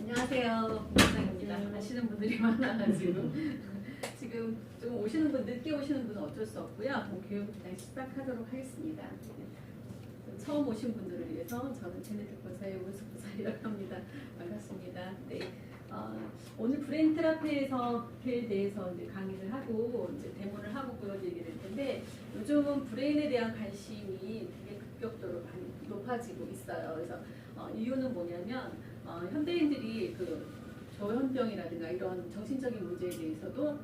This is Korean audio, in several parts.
안녕하세요. 공장입니다. 아시는 분들이 많아가지고 지금 좀 오시는 분, 늦게 오시는 분은 어쩔 수 없고요. 교육 일단 시작하도록 하겠습니다. 처음 오신 분들을 위해서 저는 제네틱 본사의 우수부사이라고 합니다. 반갑습니다. 네. 오늘 브레인 테라피에 대해서 이제 강의를 하고 이제 데모를 하고 보여드리게 될 텐데, 요즘은 브레인에 대한 관심이 되게 급격도로 많이 높아지고 있어요. 그래서 이유는 뭐냐면 현대인들이 그 조현병이라든가 이런 정신적인 문제에 대해서도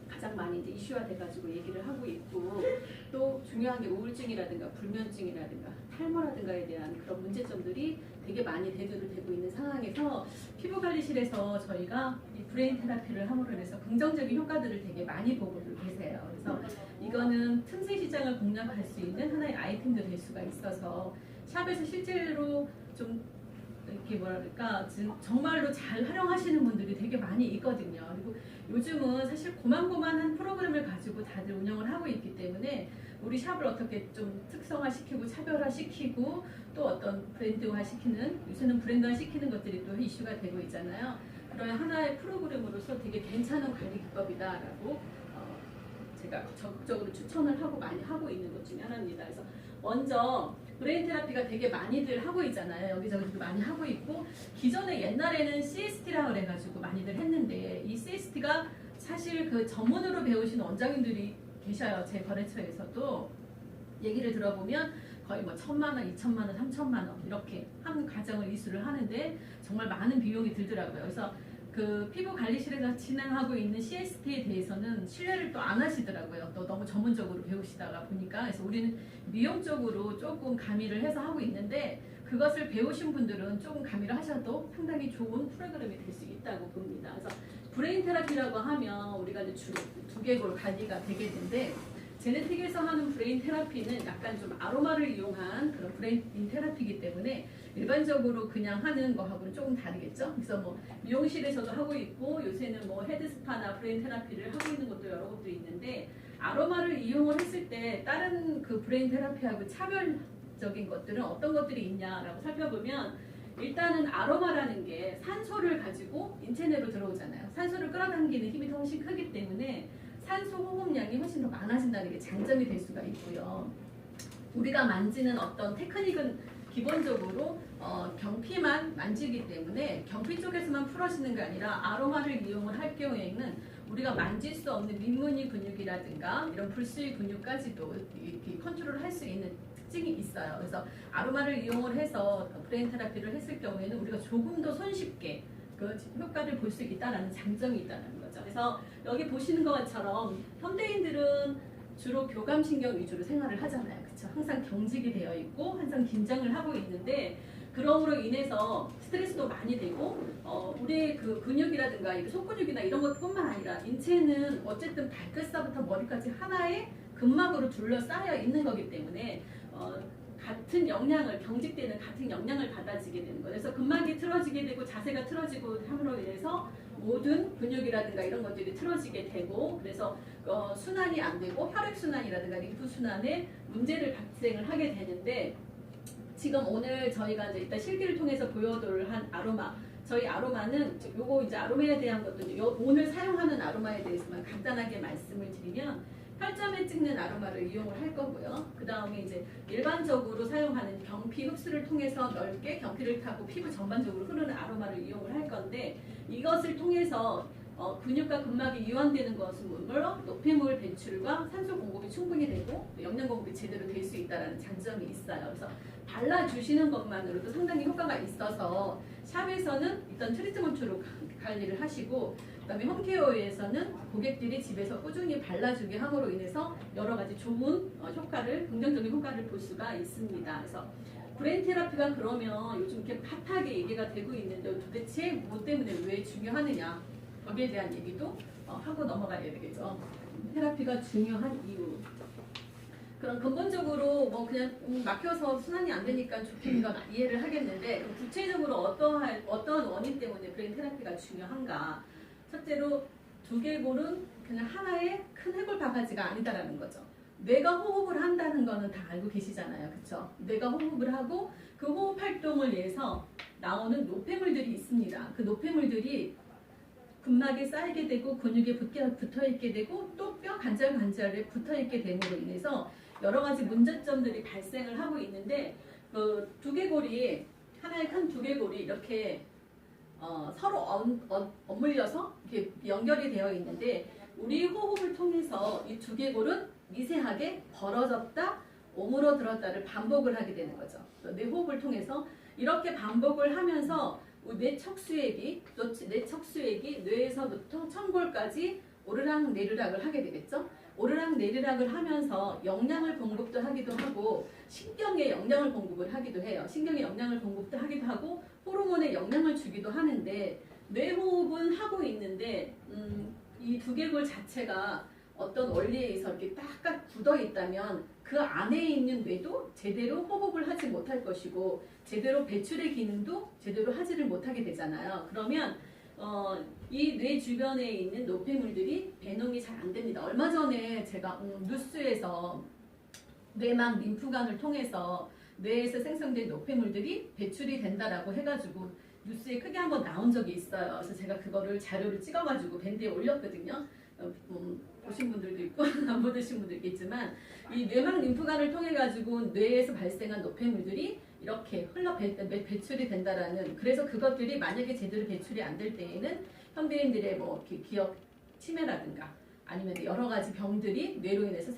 가장 많이 이제 이슈화 돼가지고 얘기를 하고 있고, 또 중요한 게 우울증이라든가 불면증이라든가 탈모라든가에 대한 그런 문제점들이 되게 많이 대두를 되고 있는 상황에서 피부관리실에서 저희가 이 브레인 테라피를 함으로 해서 긍정적인 효과들을 되게 많이 보고 계세요. 그래서 이거는 틈새 시장을 공략할 수 있는 하나의 아이템도 될 수가 있어서 샵에서 실제로 좀 이렇게 뭐랄까 정말로 잘 활용하시는 분들이 되게 많이 있거든요. 그리고 요즘은 사실 고만고만한 프로그램을 가지고 다들 운영을 하고 있기 때문에 우리 샵을 어떻게 좀 특성화시키고 차별화시키고 또 어떤 브랜드화시키는, 요새는 브랜드화시키는 것들이 또 이슈가 되고 있잖아요. 그런 하나의 프로그램으로서 되게 괜찮은 관리 기법이다라고 제가 적극적으로 추천을 하고 많이 하고 있는 것 중에 하나입니다. 그래서 먼저 브레인 테라피가 되게 많이들 하고 있잖아요. 여기저기도 많이 하고 있고, 기존에 옛날에는 CST라고 그래가지고 많이들 했는데, 이 CST가 사실 그 전문으로 배우신 원장님들이 계셔요. 제 거래처에서도 얘기를 들어보면 거의 뭐 1,000만 원, 2,000만 원, 3,000만 원 이렇게 한 과정을 이수를 하는데 정말 많은 비용이 들더라고요. 그래서 그 피부 관리실에서 진행하고 있는 CST에 대해서는 신뢰를 또 안 하시더라고요. 또 너무 전문적으로 배우시다가 보니까. 그래서 우리는 미용 쪽으로 조금 가미를 해서 하고 있는데, 그것을 배우신 분들은 조금 가미를 하셔도 상당히 좋은 프로그램이 될 수 있다고 봅니다. 그래서 브레인 테라피라고 하면 우리가 이제 주로 두 개로 관리가 되게 되는데, 제네틱에서 하는 브레인 테라피는 약간 좀 아로마를 이용한 그런 브레인 테라피이기 때문에 일반적으로 그냥 하는 거하고는 조금 다르겠죠. 그래서 뭐 미용실에서도 하고 있고, 요새는 뭐 헤드스파나 브레인 테라피를 하고 있는 것도 여러 곳도 있는데, 아로마를 이용을 했을 때 다른 그 브레인 테라피하고 차별적인 것들은 어떤 것들이 있냐라고 살펴보면, 일단은 아로마라는 게 산소를 가지고 인체 내로 들어오잖아요. 산소를 끌어당기는 힘이 더 훨씬 크기 때문에 산소 호흡량이 훨씬 더 많아진다는 게 장점이 될 수가 있고요. 우리가 만지는 어떤 테크닉은 기본적으로 경피만 만지기 때문에 경피 쪽에서만 풀어지는 게 아니라 아로마를 이용을 할 경우에는 우리가 만질 수 없는 민무늬 근육이라든가 이런 불수의 근육까지도 이렇게 컨트롤을 할 수 있는 특징이 있어요. 그래서 아로마를 이용을 해서 브레인 테라피를 했을 경우에는 우리가 조금 더 손쉽게 그 효과를 볼 수 있다는 장점이 있다는 거죠. 그래서 여기 보시는 것처럼 현대인들은 주로 교감신경 위주로 생활을 하잖아요. 그쵸? 항상 경직이 되어 있고 항상 긴장을 하고 있는데, 그럼으로 인해서 스트레스도 많이 되고 우리의 그 근육이라든가 속근육이나 이런 것뿐만 아니라 인체는 어쨌든 발끝서부터 머리까지 하나의 근막으로 둘러싸여 있는 거기 때문에 같은 영향을, 경직되는 같은 영향을 받아지게 되는 거예요. 그래서 근막이 틀어지게 되고 자세가 틀어지고 함으로 인해서 모든 근육이라든가 이런 것들이 틀어지게 되고, 그래서 순환이 안 되고 혈액순환이라든가 림프순환에 문제를 발생을 하게 되는데, 지금 오늘 저희가 이제 일단 실기를 통해서 보여드릴 한 아로마, 저희 아로마는 요거 이제 아로마에 대한 것도 오늘 사용하는 아로마에 대해서만 간단하게 말씀을 드리면, 혈점에 찍는 아로마를 이용을 할 거고요. 그 다음에 이제 일반적으로 사용하는 경피 흡수를 통해서 넓게 경피를 타고 피부 전반적으로 흐르는 아로마를 이용을 할 건데, 이것을 통해서 근육과 근막이 이완되는 것은 물론 노폐물 배출과 산소 공급이 충분히 되고 영양 공급이 제대로 될 수 있다는 장점이 있어요. 그래서 발라주시는 것만으로도 상당히 효과가 있어서 샵에서는 일단 트리트먼트로 관리를 하시고, 그다음에 홈케어에서는 고객들이 집에서 꾸준히 발라주게 함으로 인해서 여러 가지 좋은 효과를, 긍정적인 효과를 볼 수가 있습니다. 그래서 브레인 테라피가 그러면 요즘 이렇게 핫하게 얘기가 되고 있는데 도대체 뭐 때문에 왜 중요하느냐, 거기에 대한 얘기도 하고 넘어가야 되겠죠. 테라피가 중요한 이유. 그럼 근본적으로 뭐 그냥 막혀서 순환이 안 되니까 좋긴 건 이해를 하겠는데, 구체적으로 어떠한 원인 때문에 브레인 테라피가 중요한가? 첫째로 두개골은 그냥 하나의 큰 해골 바가지가 아니다라는 거죠. 뇌가 호흡을 한다는 거는 다 알고 계시잖아요. 그쵸? 뇌가 호흡을 하고 그 호흡 활동을 위해서 나오는 노폐물들이 있습니다. 그 노폐물들이 근막에 쌓이게 되고 근육에 붙어 있게 되고 또 뼈 관절에 붙어 있게 됨으로 인해서 여러 가지 문제점들이 발생을 하고 있는데 그 두개골이 하나의 큰 두개골이 이렇게 서로 엇물려서 이렇게 연결이 되어 있는데 우리 호흡을 통해서 이 두개골은 미세하게 벌어졌다 오므러들었다를 반복을 하게 되는 거죠. 내 호흡을 통해서 이렇게 반복을 하면서 뇌 척수액이 뇌에서부터 청골까지 오르락 내리락을 하게 되겠죠. 오르락 내리락을 하면서 영양을 공급도 하기도 하고 신경에 영양을 공급을 하기도 해요. 신경에 영양을 공급도 하기도 하고 호르몬에 영향을 주기도 하는데 뇌 호흡은 하고 있는데 이 두개골 자체가 어떤 원리에 의해서 이렇게 딱딱 굳어 있다면 그 안에 있는 뇌도 제대로 호흡을 하지 못할 것이고 제대로 배출의 기능도 제대로 하지를 못하게 되잖아요. 그러면 이 뇌 주변에 있는 노폐물들이 배농이 잘 안 됩니다. 얼마 전에 제가 뉴스에서 뇌막 림프관을 통해서 뇌에서 생성된 노폐물들이 배출이 된다라고 해가지고 뉴스에 크게 한번 나온 적이 있어요. 그래서 제가 그거를 자료를 찍어가지고 밴드에 올렸거든요. 보신 분들도 있고 안 보신 분도 있겠지만 이 뇌막 림프관을 통해 가지고 뇌에서 발생한 노폐물들이 이렇게 배출이 된다라는 그래서 그것들이 만약에 제대로 배출이 안 될 때에는 현대인들의 뭐 기억 치매라든가 아니면 여러 가지 병들이 뇌로 인해서